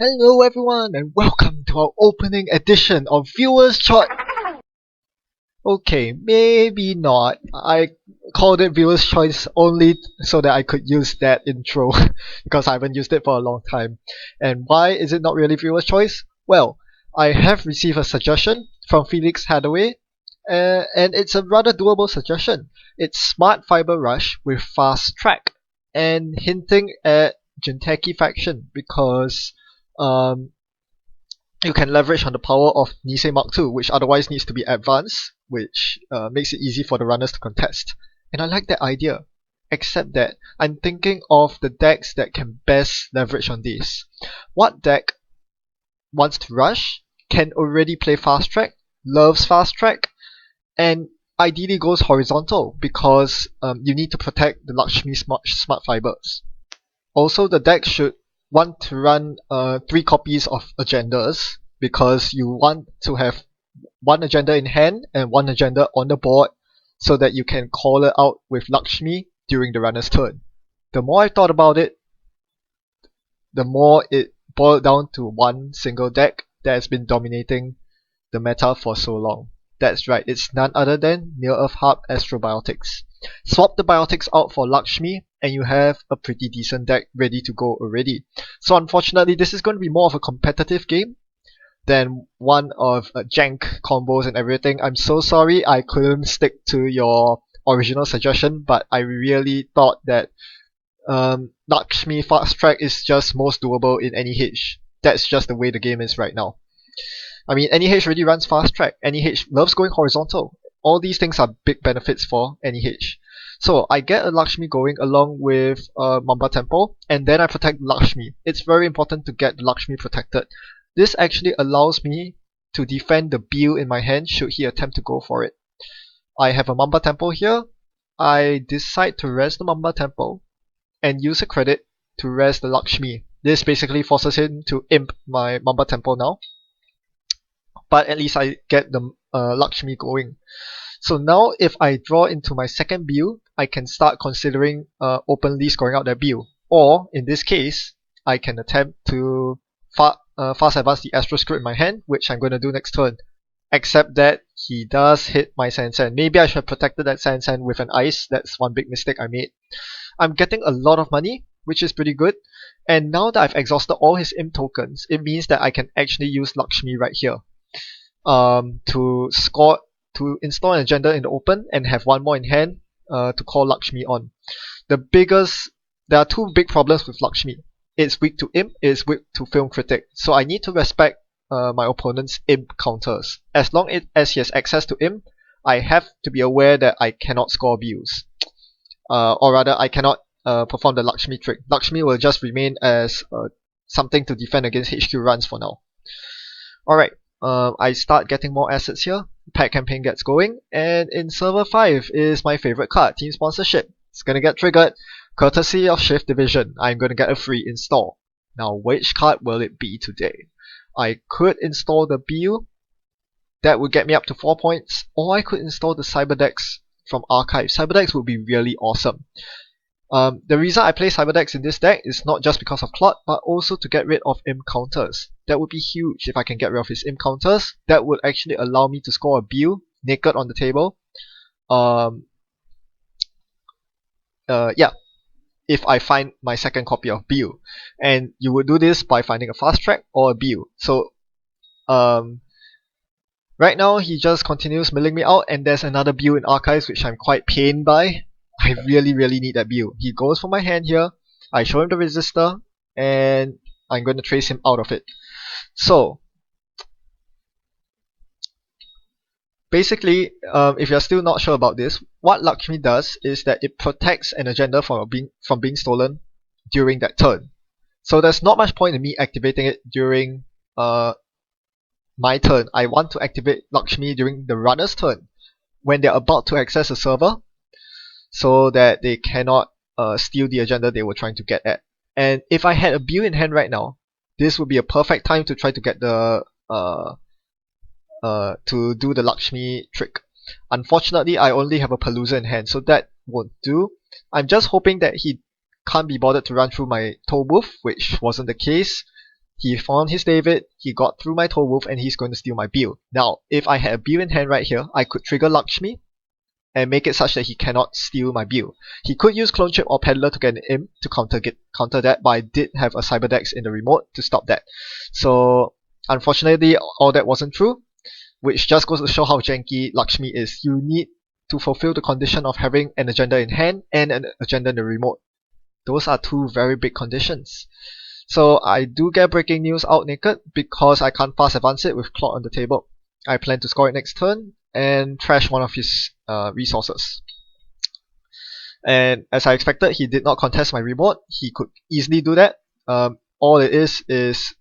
Hello everyone and welcome to our opening edition of Viewer's Choice. Okay, maybe not. I called it Viewer's Choice only so that I could use that intro because I haven't used it for a long time. And why is it not really Viewer's Choice? Well, I have received a suggestion from Felix Hathaway, and it's a rather doable suggestion. It's Smart Fiber Rush with Fast Track, and hinting at Jinteki faction because um, you can leverage on the power of Nisei Mark II, which otherwise needs to be advanced, which makes it easy for the runners to contest. And I like that idea, except that I'm thinking of the decks that can best leverage on this. What deck wants to rush, can already play fast track, loves fast track, and ideally goes horizontal because you need to protect the Lakshmi smart fibers. Also, the deck should want to run 3 copies of agendas because you want to have one agenda in hand and one agenda on the board so that you can call it out with Lakshmi during the runner's turn. The more I thought about it, the more it boiled down to one single deck that has been dominating the meta for so long. That's right, it's none other than Near Earth Hub Astrobiotics. Swap the biotics out for Lakshmi and you have a pretty decent deck ready to go already. So unfortunately this is going to be more of a competitive game than one of jank combos and everything. I'm so sorry I couldn't stick to your original suggestion, but I really thought that Lakshmi Fast Track is just most doable in NEH. That's just the way the game is right now. I mean, NEH already runs fast track. NEH loves going horizontal. All these things are big benefits for NEH. So I get a Lakshmi going along with Mamba Temple, and then I protect Lakshmi. It's very important to get Lakshmi protected. This actually allows me to defend the Bill in my hand should he attempt to go for it. I have a Mamba Temple here. I decide to rest the Mamba Temple and use a credit to rest the Lakshmi. This basically forces him to imp my Mamba Temple now. But at least I get the Lakshmi going. So now if I draw into my second Bill, I can start considering openly scoring out that Bill. Or, in this case, I can attempt to fast advance the Astro Script in my hand, which I'm going to do next turn. Except that he does hit my Sand. Maybe I should have protected that Sand with an Ice. That's one big mistake I made. I'm getting a lot of money, which is pretty good. And now that I've exhausted all his imp tokens, it means that I can actually use Lakshmi right here. To install an agenda in the open and have one more in hand to call Lakshmi on. There are two big problems with Lakshmi. It's weak to imp, it's weak to film critic. So I need to respect my opponent's imp counters. As long as he has access to imp, I have to be aware that I cannot score bills. Or rather, I cannot perform the Lakshmi trick. Lakshmi will just remain as something to defend against HQ runs for now. Alright. I start getting more assets here. Pack campaign gets going, and in server 5 is my favorite card, Team Sponsorship. It's gonna get triggered, courtesy of Shift Division. I'm gonna get a free install. Now, which card will it be today? I could install the BU. That would get me up to 4 points, or I could install the Cyberdex from Archive. Cyberdex would be really awesome. The reason I play Cyberdex in this deck is not just because of Clot, but also to get rid of imp counters. That would be huge if I can get rid of his imp counters. That would actually allow me to score a Bill naked on the table. Yeah, if I find my second copy of Bill. And you would do this by finding a fast track or a Bill. So, right now he just continues milling me out, and there's another Bill in Archives which I'm quite pained by. I really need that Bill. He goes for my hand here, I show him the resistor, and I'm going to trace him out of it. So, basically, if you're still not sure about this, what Lakshmi does is that it protects an agenda from being stolen during that turn. So there's not much point in me activating it during my turn. I want to activate Lakshmi during the runner's turn, when they're about to access a server, so that they cannot steal the agenda they were trying to get at. And if I had a Bill in hand right now, this would be a perfect time to try to get the to do the Lakshmi trick. Unfortunately, I only have a Palooza in hand, so that won't do. I'm just hoping that he can't be bothered to run through my toll booth, which wasn't the case. He found his David, he got through my Tollwolf, and he's going to steal my Bill. Now, if I had a Bill in hand right here, I could trigger Lakshmi and make it such that he cannot steal my Bill. He could use Clone Chip or Peddler to get an imp to counter that, but I did have a Cyberdex in the remote to stop that. So unfortunately, all that wasn't true, which just goes to show how janky Lakshmi is. You need to fulfill the condition of having an agenda in hand and an agenda in the remote. Those are two very big conditions. So I do get breaking news out naked because I can't fast advance it with Claude on the table. I plan to score it next turn and trash one of his resources. And as I expected, he did not contest my remote. He could easily do that. All it is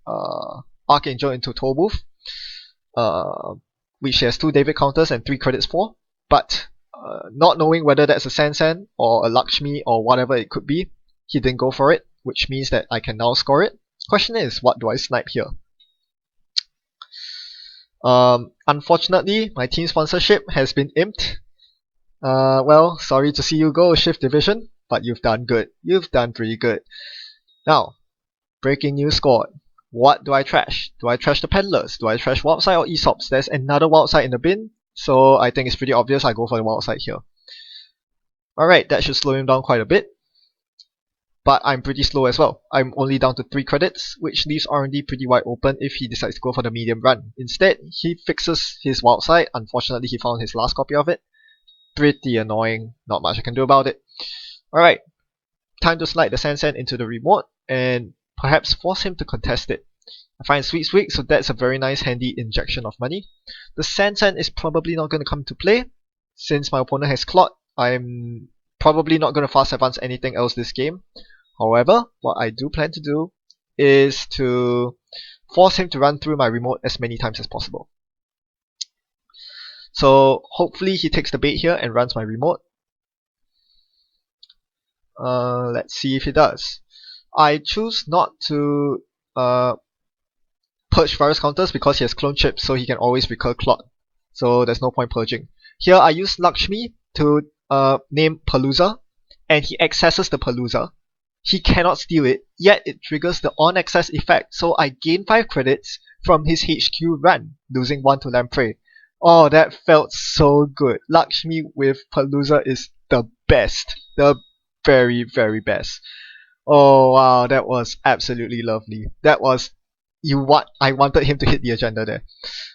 Archangel into Tollwolf, which he has 2 David counters and 3 credits for. But not knowing whether that's a Sansan or a Lakshmi or whatever it could be, he didn't go for it, which means that I can now score it. Question is, what do I snipe here? Unfortunately, my team sponsorship has been imped. Well, sorry to see you go, Shift Division, but you've done good. You've done pretty good. Now, breaking news scored. What do I trash? Do I trash the Peddlers? Do I trash Wildside or Aesops? There's another Wildside in the bin, so I think it's pretty obvious I go for the Wildside here. Alright, that should slow him down quite a bit. But I'm pretty slow as well. I'm only down to 3 credits, which leaves R&D pretty wide open if he decides to go for the medium run. Instead, he fixes his Wildside. Unfortunately, he found his last copy of it. Pretty annoying. Not much I can do about it. Alright, time to slide the Sansan into the remote and perhaps force him to contest it. I find Sweet, so that's a very nice handy injection of money. The Sansan is probably not going to come to play. Since my opponent has Claude, I'm probably not going to fast advance anything else this game. However, what I do plan to do is to force him to run through my remote as many times as possible. So hopefully he takes the bait here and runs my remote. Let's see if he does. I choose not to purge virus counters because he has clone chip, so he can always recur Claude. So there's no point purging. Here I use Lakshmi to name Palooza, and he accesses the Palooza. He cannot steal it, yet it triggers the on-access effect, so I gain 5 credits from his HQ run, losing 1 to Lamprey. Oh, that felt so good. Lakshmi with Palooza is the best. The very, very best. Oh wow, that was absolutely lovely. That was I wanted him to hit the agenda there.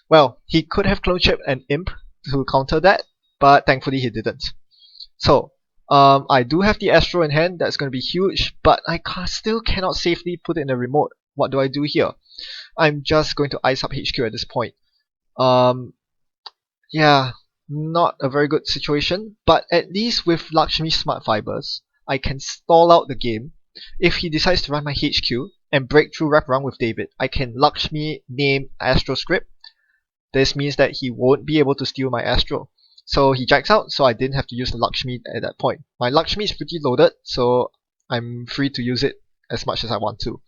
Well, he could have clone chip and imp to counter that, but thankfully he didn't. So, I do have the Astro in hand, that's going to be huge, but I still cannot safely put it in the remote. What do I do here? I'm just going to ice up HQ at this point. Yeah, not a very good situation, but at least with Lakshmi Smart Fibers, I can stall out the game. If he decides to run my HQ and break through wrap around with David, I can Lakshmi name Astro script. This means that he won't be able to steal my Astro. So he jacks out, so I didn't have to use the Lakshmi at that point. My Lakshmi is pretty loaded, so I'm free to use it as much as I want to.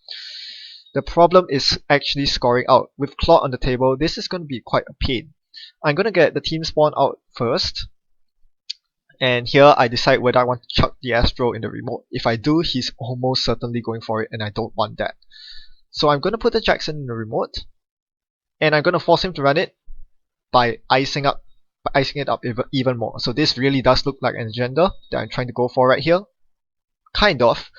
The problem is actually scoring out. With Claude on the table, this is going to be quite a pain. I'm going to get the team spawn out first. And here I decide whether I want to chuck the Astro in the remote. If I do, he's almost certainly going for it, and I don't want that. So I'm going to put the Jackson in the remote, and I'm going to force him to run it by icing it up even more. So this really does look like an agenda that I'm trying to go for right here. Kind of.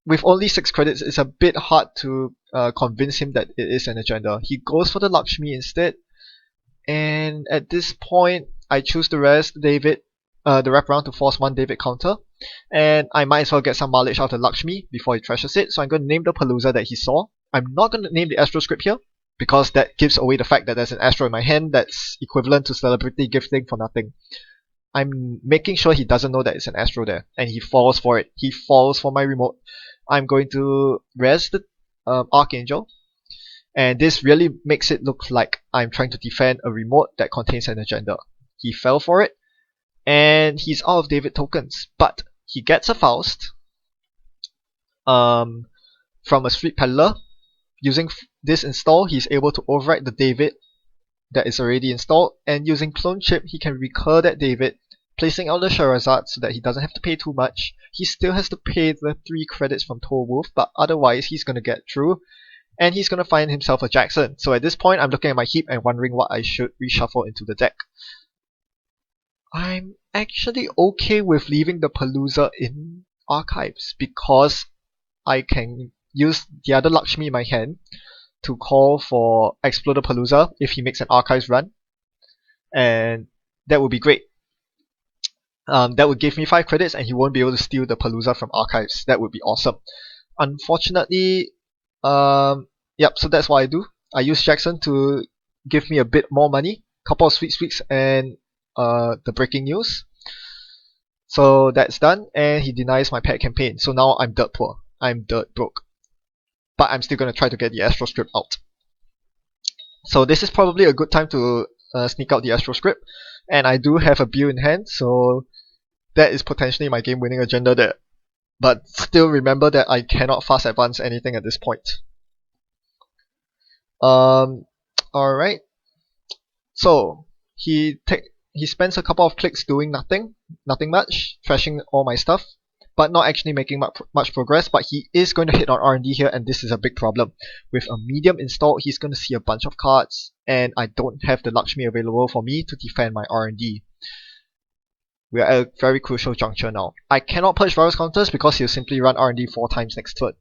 With only 6 credits, it's a bit hard to convince him that it is an agenda. He goes for the Lakshmi instead, and at this point, I choose to rest David, the wraparound to force 1 David counter, and I might as well get some mileage out of Lakshmi before he trashes it, so I'm going to name the Palooza that he saw. I'm not going to name the Astro script here, because that gives away the fact that there's an Astro in my hand that's equivalent to celebrity gifting for nothing. I'm making sure he doesn't know that it's an Astro there, and he falls for it. He falls for my remote. I'm going to res the Archangel, and this really makes it look like I'm trying to defend a remote that contains an agenda. He fell for it, and he's out of David tokens, but he gets a Faust from a Street Peddler. Using this install, he's able to override the David that is already installed, and using Clone Chip, he can recur that David, placing out the Sherazade so that he doesn't have to pay too much. He still has to pay the 3 credits from Tollwolf, but otherwise he's going to get through, and he's gonna find himself a Jackson. So at this point, I'm looking at my heap and wondering what I should reshuffle into the deck. I'm actually okay with leaving the Palooza in archives because I can use the other Lakshmi in my hand to call for Exploder Palooza if he makes an archives run, and that would be great. That would give me 5 credits and he won't be able to steal the Palooza from archives. That would be awesome. Unfortunately, yep, so that's what I do. I use Jackson to give me a bit more money, couple of sweet sweets and the breaking news. So that's done, and he denies my pet campaign. So now I'm dirt poor. I'm dirt broke. But I'm still gonna try to get the Astro script out. So this is probably a good time to sneak out the Astro script, and I do have a bill in hand, so that is potentially my game winning agenda there. But still remember that I cannot fast advance anything at this point. Alright. So he spends a couple of clicks doing nothing much, trashing all my stuff, but not actually making much progress. But he is going to hit on R&D here, and this is a big problem. With a medium installed, he's going to see a bunch of cards, and I don't have the Lakshmi available for me to defend my R&D. We are at a very crucial juncture now. I cannot purge virus counters because he'll simply run R&D 4 times next turn.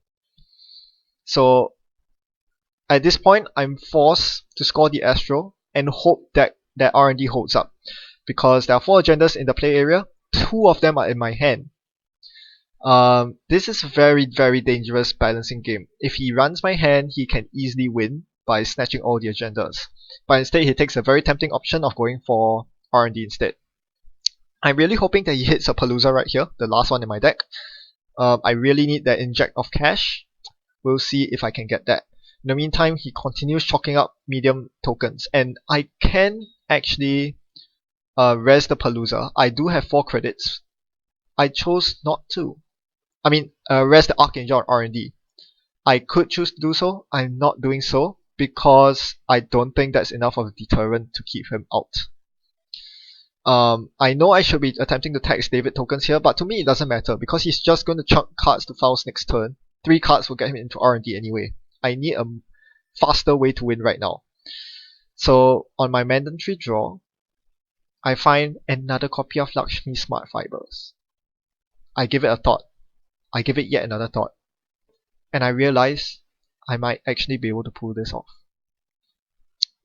So at this point, I'm forced to score the Astro and hope that R&D holds up, because there are 4 agendas in the play area. 2 of them are in my hand. This is a very, very dangerous balancing game. If he runs my hand, he can easily win by snatching all the agendas. But instead, he takes a very tempting option of going for R&D instead. I'm really hoping that he hits a Palooza right here, the last one in my deck. I really need that inject of cash. We'll see if I can get that. In the meantime, he continues chalking up medium tokens, and I can actually res the Palooza. I do have 4 credits. I chose not to. I mean, res the Archangel on R&D. I could choose to do so. I'm not doing so because I don't think that's enough of a deterrent to keep him out. I know I should be attempting to tax David tokens here, but to me it doesn't matter because he's just going to chunk cards to Faust next turn. 3 cards will get him into R&D anyway. I need a faster way to win right now. So on my mandatory draw, I find another copy of Lakshmi Smart Fibers. I give it a thought. I give it yet another thought. And I realize I might actually be able to pull this off.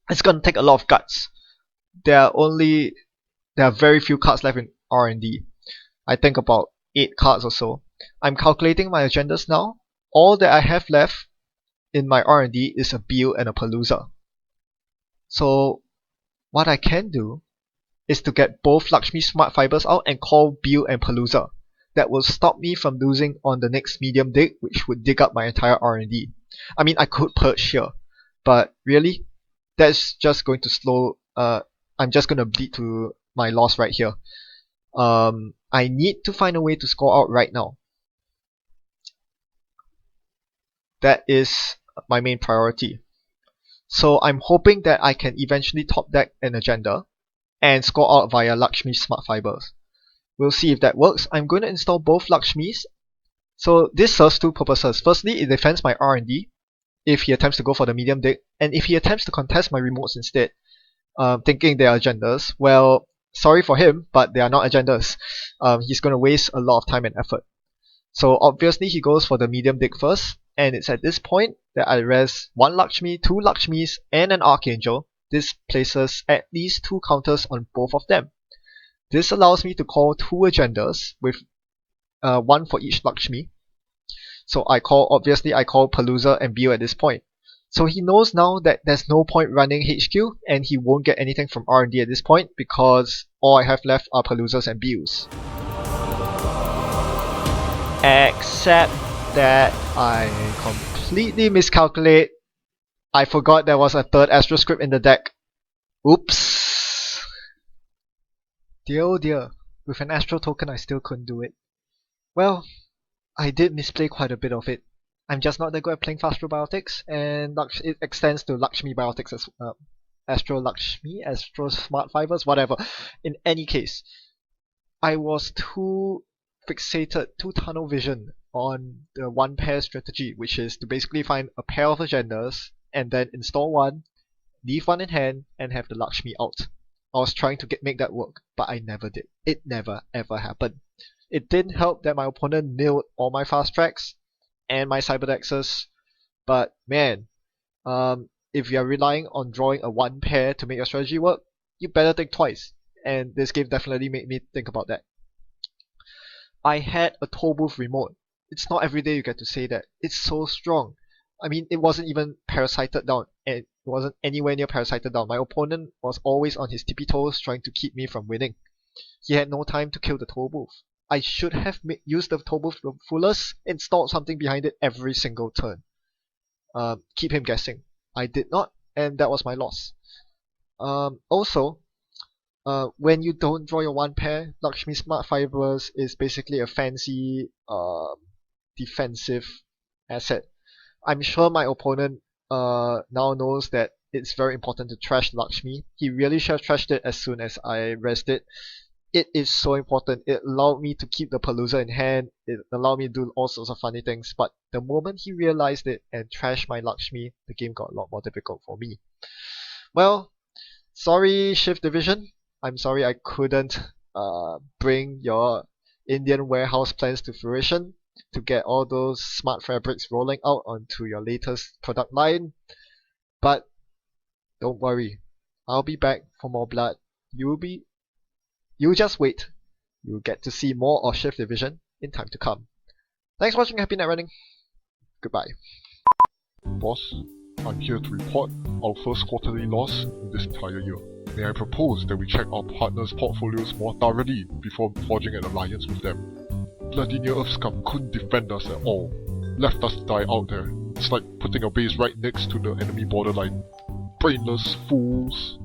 It's gonna take a lot of guts. There are very few cards left in R&D. I think about 8 cards or so. I'm calculating my agendas now. All that I have left in my R&D is a Bill and a Palooza. So what I can do is to get both Lakshmi Smart Fibers out and call Bill and Palooza. That will stop me from losing on the next medium dig, which would dig up my entire R&D. I mean, I could purge here, but really, that's just going to slow. I'm just going to bleed to my loss right here. I need to find a way to score out right now. That is my main priority. So I'm hoping that I can eventually top deck an agenda and score out via Lakshmi Smart Fibers. We'll see if that works. I'm going to install both Lakshmis. So this serves 2 purposes. Firstly, it defends my R&D if he attempts to go for the medium dig, and if he attempts to contest my remotes instead, thinking they are agendas, well, sorry for him, but they are not agendas. He's going to waste a lot of time and effort. So obviously he goes for the medium dig first, and it's at this point that I res 1 Lakshmi, 2 Lakshmis, and an Archangel. This places at least 2 counters on both of them. This allows me to call 2 agendas with 1 for each Lakshmi. So obviously I call Palooza and Bill at this point. So he knows now that there's no point running HQ, and he won't get anything from R&D at this point because all I have left are Paloozas and Bills. Except that I completely miscalculate. I forgot there was a 3rd Astro script in the deck. Oops. Dear oh dear, with an Astro token I still couldn't do it. Well, I did misplay quite a bit of it. I'm just not that good at playing Astro Biotics, and it extends to Lakshmi Biotics as Astro Lakshmi, Astro Smart Fibers, whatever. In any case, I was too fixated, too tunnel vision on the one pair strategy, which is to basically find a pair of agendas and then install one, leave one in hand, and have the Lakshmi out. I was trying to make that work, but I never did. It never ever happened. It didn't help that my opponent nailed all my fast tracks and my cyberdexes, but man, if you are relying on drawing a one pair to make your strategy work, you better think twice. And this game definitely made me think about that. I had a toll booth remote. It's not every day you get to say that. It's so strong. I mean, it wasn't even parasited down, and it wasn't anywhere near parasited down. My opponent was always on his tippy toes trying to keep me from winning. He had no time to kill the toll booth. I should have used the toll booth to the fullest, installed something behind it every single turn. Keep him guessing. I did not, and that was my loss. Also, when you don't draw your one pair, Lakshmi Smart Fibers is basically a fancy defensive asset. I'm sure my opponent now knows that it's very important to trash Lakshmi. He really should have trashed it as soon as I rest it. It is so important. It allowed me to keep the Palooza in hand. It allowed me to do all sorts of funny things. But the moment he realized it and trashed my Lakshmi, the game got a lot more difficult for me. Well, sorry, Shift Division. I'm sorry I couldn't bring your Indian warehouse plans to fruition to get all those smart fabrics rolling out onto your latest product line. But don't worry, I'll be back for more blood. You just wait. You'll get to see more of Shift Division in time to come. Thanks for watching Happy Net Running. Goodbye. Boss, I'm here to report our first quarterly loss in this entire year. May I propose that we check our partners' portfolios more thoroughly before forging an alliance with them. Bloody near Earth scum couldn't defend us at all. Left us to die out there. It's like putting a base right next to the enemy borderline. Brainless fools.